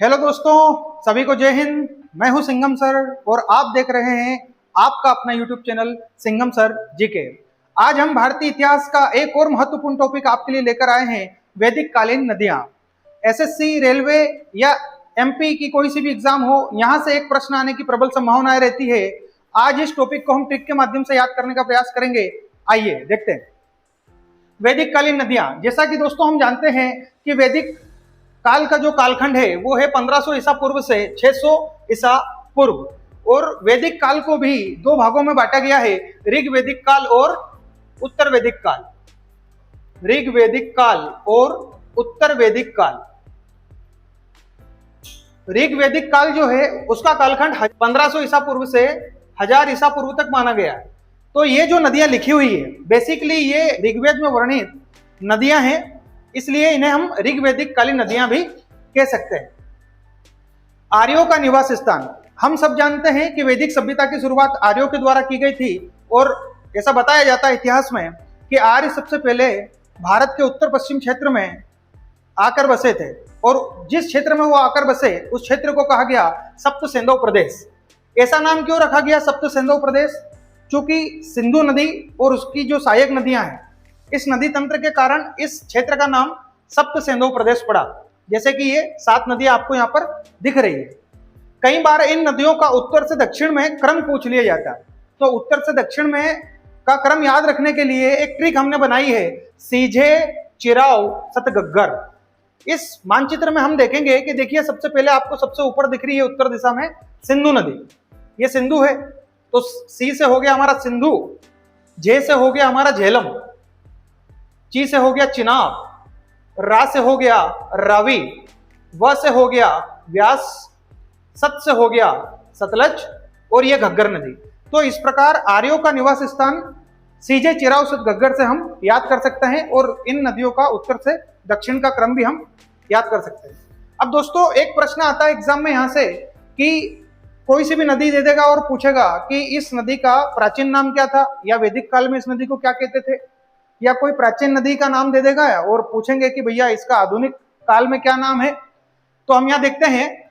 Hello दोस्तों, सभी को जय हिंद। मैं हूं सिंघम सर और आप देख रहे हैं आपका अपना YouTube channel Singham sir GK. आज हम भारतीय इतिहास का एक और महत्वपूर्ण टॉपिक आपके लिए लेकर आए हैं, वैदिक कालीन नदियां। एसएससी, रेलवे या एमपी की कोई सी भी एग्जाम हो, यहां से एक प्रश्न आने की प्रबल संभावनाएं रहती है। आज इस टॉपिक को हम ट्रिक के माध्यम से याद करने का प्रयास करेंगे। आइए देखते हैं। वैदिक कालीन नदियां, जैसा कि दोस्तों हम जानते हैं कि वैदिक काल का जो कालखंड है वो है 1500 ईसा पूर्व से 600 ईसा पूर्व। और वैदिक काल को भी दो भागों में बांटा गया है, ऋग वैदिक काल और उत्तर वैदिक काल। ऋग वैदिक काल और उत्तर वैदिक काल। ऋग वैदिक काल जो है उसका कालखंड 1500 ईसा पूर्व से 1000 ईसा पूर्व तक माना गया है। तो ये जो नदियां लिखी हुई है, बेसिकली ये ऋग्वेद में वर्णित नदियां हैं, इसलिए इन्हें हम ऋग्वैदिक कालीन नदियां भी कह सकते हैं। आर्यों का निवास स्थान, हम सब जानते हैं कि वैदिक सभ्यता की शुरुआत आर्यों के द्वारा की गई थी। और ऐसा बताया जाता है इतिहास में कि आर्य सबसे पहले भारत के उत्तर पश्चिम क्षेत्र में आकर बसे थे, और जिस क्षेत्र में वो आकर बसे उस क्षेत्र को कहा गया सप्त सिंधु प्रदेश। ऐसा नाम क्यों रखा गया सप्त सिंधु प्रदेश? क्योंकि सिंधु नदी और उसकी जो सहायक नदियां हैं, इस नदी तंत्र के कारण इस क्षेत्र का नाम सप्त सिंधु प्रदेश पड़ा। जैसे कि ये 7 नदियां आपको यहाँ पर दिख रही है। कई बार इन नदियों का उत्तर से दक्षिण में क्रम पूछ लिया जाता है, तो उत्तर से दक्षिण में का क्रम याद रखने के लिए एक ट्रिक हमने बनाई है, सीझे चिराव सतगग्गर। इस मानचित्र में हम देखेंगे कि देखिए, सबसे पहले आपको सबसे ऊपर दिख रही है उत्तर दिशा में सिंधु नदी। ये सिंधु है, तो सी से हो गया हमारा सिंधु, जे से हो गया हमारा झेलम, ची से हो गया चिनाब, रा से हो गया रावी, व से हो गया व्यास, सत से हो गया सतलज, और ये घग्गर नदी। तो इस प्रकार आर्यों का निवास स्थान सीजे चिराव सत घग्गर से हम याद कर सकते हैं, और इन नदियों का उत्तर से दक्षिण का क्रम भी हम याद कर सकते हैं। अब दोस्तों, एक प्रश्न आता है एग्जाम में यहां से कि कोई सी भी नदी दे देगा और पूछेगा कि इस नदी का प्राचीन नाम क्या था, या वैदिक काल में इस नदी को क्या कहते थे, या कोई प्राचीन नदी का नाम दे देगा और पूछेंगे कि भैया इसका आधुनिक काल में क्या नाम है। तो हम यहां देखते हैं,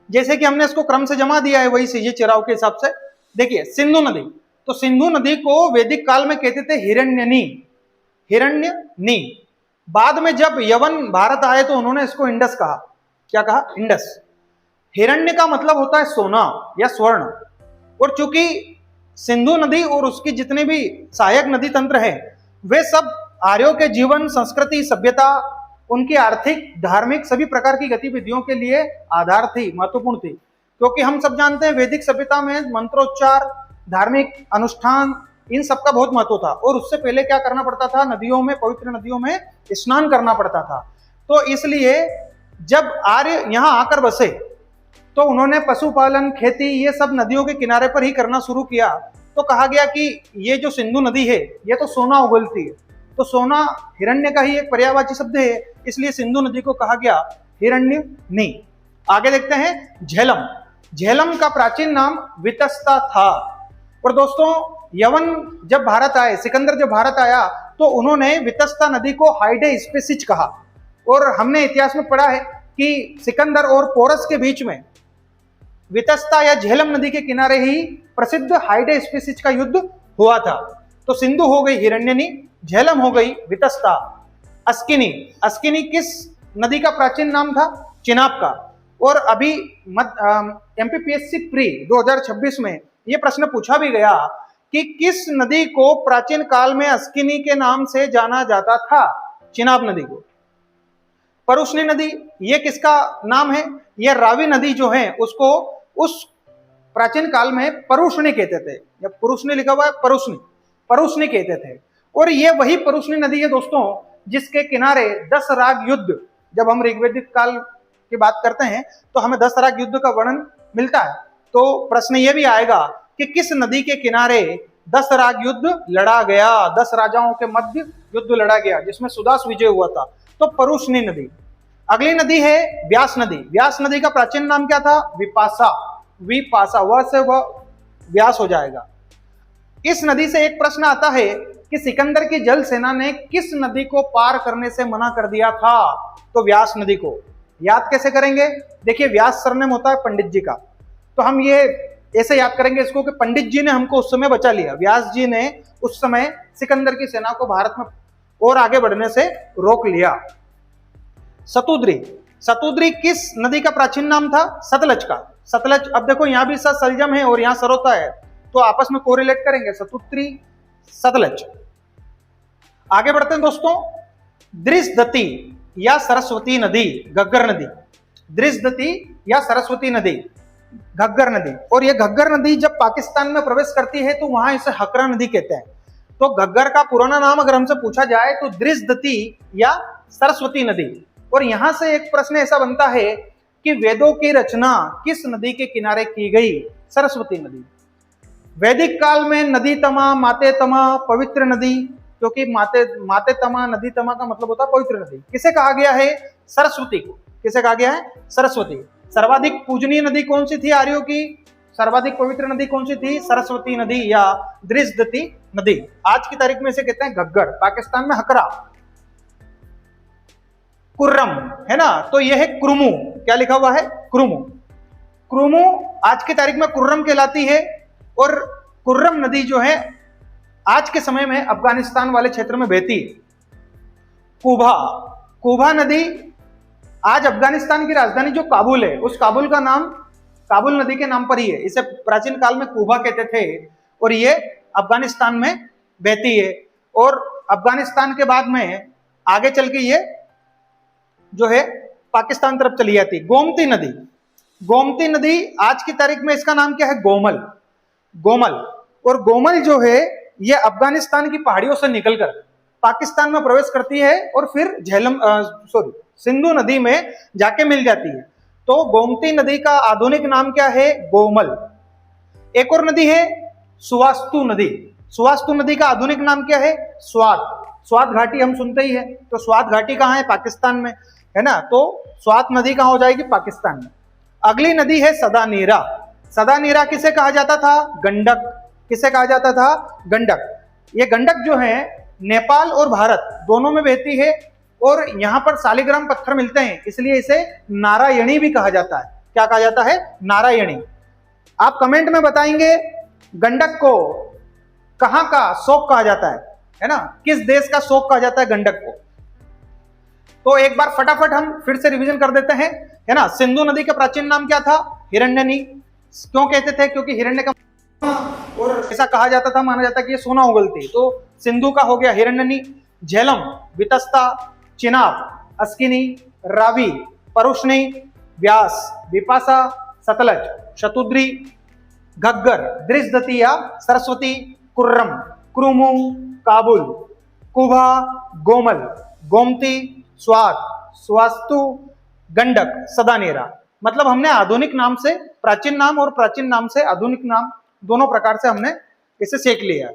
जैसे कि हमने इसको क्रम से जमा दिया है वही सीजे चिराव के हिसाब से। देखिए, सिंधु नदी, तो सिंधु नदी को वैदिक काल में कहते थे हिरण्यनी। हिरण्यनी। बाद में जब यवन भारत आए तो उन्होंने इसको इंडस कहा। क्या कहा? इंडस। हिरण्य का मतलब होता है सोना या स्वर्ण। और चूंकि सिंधु नदी और उसकी जितने भी सहायक नदी तंत्र है, वे सब आर्यों के जीवन, संस्कृति, सभ्यता, उनकी आर्थिक, धार्मिक सभी प्रकार की गतिविधियों के लिए आधार थी, महत्वपूर्ण थी। क्योंकि हम सब जानते हैं वैदिक सभ्यता में मंत्रोच्चार, धार्मिक अनुष्ठान, इन सबका बहुत महत्व था। और उससे पहले क्या करना पड़ता था? नदियों में, पवित्र नदियों में स्नान करना पड़ता था। तो इसलिए जब आर्य यहाँ आकर बसे तो उन्होंने पशुपालन, खेती, ये सब नदियों के किनारे पर ही करना शुरू किया। तो कहा गया कि ये जो सिंधु नदी है ये तो सोना उगलती है, तो सोना हिरण्य का ही एक पर्यायवाची शब्द है, इसलिए सिंधु नदी को कहा गया हिरण्यनी। आगे देखते हैं झेलम। झेलम का प्राचीन नाम वितस्ता था। और दोस्तों, यवन जब भारत आए, सिकंदर जब भारत आया, तो उन्होंने वितस्ता नदी को हाइडे स्पेसिस कहा। और हमने इतिहास में पढ़ा है कि सिकंदर और पोरस के बीच में वितस्ता या झेलम नदी के किनारे ही प्रसिद्ध हाइडे स्पेसिस का युद्ध हुआ था। तो सिंधु हो गई हिरण्यनी, झेलम हो गई वितस्ता। अस्किनी। अस्किनी किस नदी का प्राचीन नाम था? चिनाब का। और अभी एमपीपीएससी प्री 2026 में यह प्रश्न पूछा भी गया कि किस नदी को प्राचीन काल में अस्किनी के नाम से जाना जाता था? चिनाब नदी को। परुष्णी नदी, ये किसका नाम है? यह रावी नदी जो है उसको उस प्राचीन काल में परुष्णी कहते थे, या पुरुषनी लिखा हुआ है परुष्णी, परुष्णी कहते थे। और ये वही परुष्णी नदी है दोस्तों जिसके किनारे 10 राग युद्ध, जब हम ऋग्वैदिक काल की बात करते हैं तो हमें 10 राग युद्ध का वर्णन मिलता है। तो प्रश्न ये भी आएगा कि किस नदी के किनारे 10 राग युद्ध लड़ा गया, 10 राजाओं के मध्य युद्ध लड़ा गया जिसमें सुदास विजय हुआ था। तो परुष्णी नदी। अगली नदी है व्यास नदी। व्यास नदी का प्राचीन नाम क्या था? विपासा। विपासा, वह से वह व्यास हो जाएगा। इस नदी से एक प्रश्न आता है कि सिकंदर की जल सेना ने किस नदी को पार करने से मना कर दिया था? तो व्यास नदी को। याद कैसे करेंगे? देखिए व्यास सरनेम होता है पंडित जी का, तो हम ये ऐसे याद करेंगे इसको कि पंडित जी ने हमको उस समय बचा लिया, व्यास जी ने उस समय सिकंदर की सेना को भारत में और आगे बढ़ने से रोक लिया। सतुद्री, सतुद्री किस नदी का प्राचीन नाम था? सतलज का। सतलज, अब देखो यहां भी सलजम है और यहां सरोता है, तो आपस में कोरिलेट करेंगे, सतुद्री सतलज। आगे बढ़ते हैं दोस्तों, दृशदती या सरस्वती नदी, घग्गर नदी, दृशदती या सरस्वती नदी, घग्गर नदी। और ये घग्गर नदी जब पाकिस्तान में प्रवेश करती है तो वहां इसे हकरा नदी कहते हैं। तो घग्गर का पुराना नाम अगर हमसे पूछा जाए तो दृशदती या सरस्वती नदी। और यहां से एक प्रश्न ऐसा बनता है कि वेदों की रचना किस नदी के किनारे की गई? सरस्वती नदी। वैदिक काल में नदी तमा, माते तमा, पवित्र नदी, क्योंकि माते तमा, नदी तमा का मतलब होता है पवित्र नदी। किसे कहा गया है? सरस्वती को। किसे कहा गया है? सरस्वती। सर्वाधिक पूजनीय नदी कौन सी थी आर्यों की? सर्वाधिक पवित्र नदी कौन सी थी? सरस्वती नदी या दृशदती नदी। आज की तारीख में इसे कहते हैं घग्गर, पाकिस्तान में हकरा। कुर्रम है ना, तो यह है क्रुमु। क्या लिखा हुआ है? क्रुमु। क्रुमु आज की तारीख में कुर्रम कहलाती है। और कुर्रम नदी जो है आज के समय में अफगानिस्तान वाले क्षेत्र में बहती है। कुबा, कुबा नदी आज अफगानिस्तान की राजधानी जो काबुल है, उस काबुल का नाम काबुल नदी के नाम पर ही है। इसे प्राचीन काल में कुबा कहते थे और ये अफगानिस्तान में बहती है। और अफगानिस्तान के बाद में आगे चल के ये जो है पाकिस्तान तरफ चली जाती। गोमती नदी, गोमती नदी आज की तारीख में इसका नाम क्या है? गोमल। गोमल, और गोमल जो है ये अफगानिस्तान की पहाड़ियों से निकलकर पाकिस्तान में प्रवेश करती है और फिर सिंधु नदी में जाके मिल जाती है। तो गोमती नदी का आधुनिक नाम क्या है? गोमल। एक और नदी है सुवास्तु नदी। सुवास्तु नदी का आधुनिक नाम क्या है? स्वात। स्वात घाटी हम सुनते ही है, तो स्वात घाटी कहाँ है? पाकिस्तान में है ना, तो स्वात नदी कहाँ हो जाएगी? पाकिस्तान में। अगली नदी है सदानीरा। सदानीरा किसे कहा जाता था? गंडक। किसे कहा जाता था? गंडक। ये गंडक जो है नेपाल और भारत दोनों में बहती है और यहां पर शालिग्राम पत्थर मिलते हैं, इसलिए इसे नारायणी भी कहा जाता है। क्या कहा जाता है? नारायणी। आप कमेंट में बताएंगे गंडक को कहां का शोक कहा जाता है ना, किस देश का शोक कहा जाता है गंडक को? तो एक बार फटाफट हम फिर से रिवीजन कर देते हैं, है ना। सिंधु नदी का प्राचीन नाम क्या था? हिरण्यनी। क्यों कहते थे? क्योंकि हिरण्य का और ऐसा कहा जाता था, माना जाता कि ये सोना उगलती। तो सिंधु का हो गया हिरण्यनी। झेलम, वितस्ता, चिनाब, अस्किनी, रावी, परुष्णी, व्यास, विपासा, सतलज, शतुद्री, घग्गर, दृशदती या सरस्वती, कुर्रम, क्रुमु, काबुल, कुभा, गोमल, गोमती, स्वात, स्वास्तु, गंडक, सदानेरा। मतलब हमने आधुनिक नाम से प्राचीन नाम और प्राचीन नाम से आधुनिक नाम दोनों प्रकार से हमने इसे सीख लिया।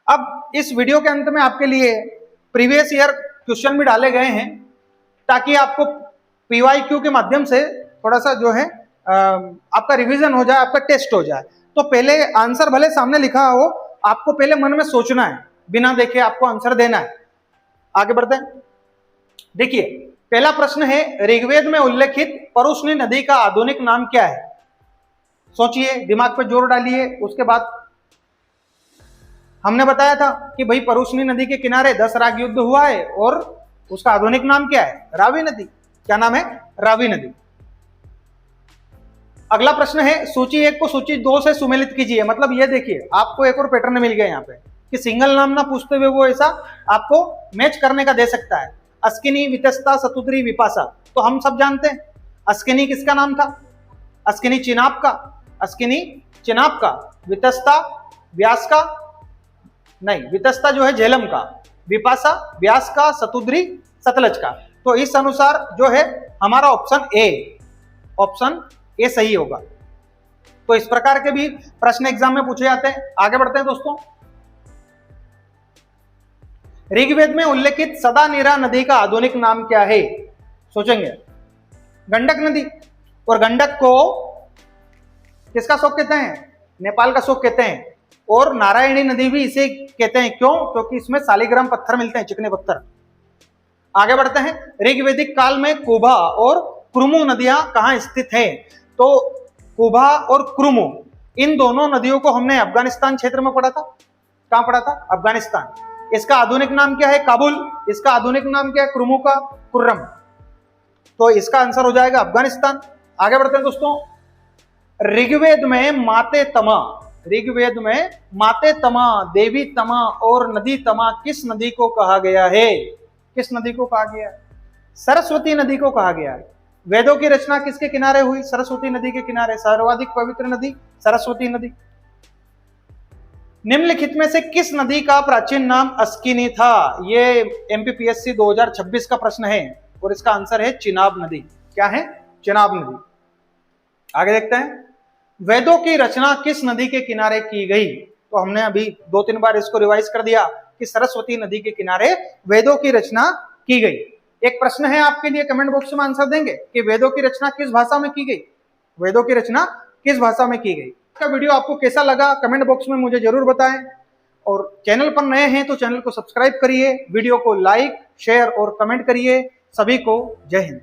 अब इस वीडियो के अंत में आपके लिए प्रीवियस ईयर क्वेश्चन भी डाले गए हैं ताकि आपको पीवाईक्यू के माध्यम से थोड़ा सा जो है आपका रिवीजन हो जाए, आपका टेस्ट हो जाए। तो पहले आंसर भले सामने लिखा हो, आपको पहले मन में सोचना है, बिना देखे आपको आंसर देना है। आगे बढ़ते हैं। देखिए पहला प्रश्न है, ऋग्वेद में उल्लेखित परुष्णी नदी का आधुनिक नाम क्या है? सोचिए, दिमाग पे जोर डालिए। उसके बाद हमने बताया था कि भाई परुष्णी नदी के किनारे 10 राग युद्ध हुआ है और उसका आधुनिक नाम क्या है? रावी नदी। क्या नाम है? रावी नदी। अगला प्रश्न है, सूची 1 को सूची 2 से सुमेलित कीजिए। मतलब ये देखिए, आपको एक और पैटर्न मिल गया यहाँ पे कि सिंगल नाम ना पूछते हुए वो ऐसा आपको मैच करने का दे सकता है। अस्किनी, वितस्ता, सतुद्री, विपासा। तो हम सब जानते हैं अस्किनी किसका नाम था? अस्किनी चिनाब का। अस्किनी चिनाब का। वितस्ता व्यास का, नहीं, वितस्ता जो है झेलम का, विपासा व्यास का, सतुद्री सतलज का। तो इस अनुसार जो है हमारा ऑप्शन ए सही होगा। तो इस प्रकार के भी प्रश्न एग्जाम में पूछे जाते हैं। आगे बढ़ते हैं दोस्तों। ऋग्वेद में उल्लेखित सदानीरा नदी का आधुनिक नाम क्या है? सोचेंगे। गंडक नदी। और गंडक को किसका शोक कहते हैं? नेपाल का शोक कहते हैं। और नारायणी नदी भी इसे कहते हैं। क्यों? क्योंकि इसमें शालिग्राम पत्थर मिलते हैं, चिकने पत्थर। आगे बढ़ते हैं। ऋग्वैदिक काल में कुभा और क्रुमु नदियां कहां स्थित हैं? तो कुभा और क्रुमु इन दोनों नदियों को हमने अफगानिस्तान क्षेत्र में पढ़ा था। कहां पढ़ा था? अफगानिस्तान। इसका आधुनिक नाम क्या है? काबुल। इसका आधुनिक नाम क्या है? क्रुमु का कुर्रम। तो इसका आंसर हो जाएगा अफगानिस्तान। आगे बढ़ते हैं दोस्तों। ऋग्वेद में माते तमा, ऋग्वेद में माते तमा, देवी तमा और नदी तमा किस नदी को कहा गया है? किस नदी को कहा गया है? सरस्वती नदी को कहा गया है। वेदों की रचना किसके किनारे हुई? सरस्वती नदी के किनारे। सर्वाधिक पवित्र नदी सरस्वती नदी। निम्नलिखित में से किस नदी का प्राचीन नाम अस्किनी था? ये एमपीपीएससी 2026 का प्रश्न है और इसका आंसर है चिनाब नदी। क्या है? चिनाब नदी। आगे देखते हैं। वेदों की रचना किस नदी के किनारे की गई? तो हमने अभी 2-3 बार इसको रिवाइज कर दिया कि सरस्वती नदी के किनारे वेदों की रचना की गई। एक प्रश्न है आपके लिए, कमेंट बॉक्स में आंसर देंगे कि वेदों की रचना किस भाषा में की गई? वेदों की रचना किस भाषा में की गई? का वीडियो आपको कैसा लगा कमेंट बॉक्स में मुझे जरूर बताएं। और चैनल पर नए हैं तो चैनल को सब्सक्राइब करिए, वीडियो को लाइक, शेयर और कमेंट करिए। सभी को जय हिंद।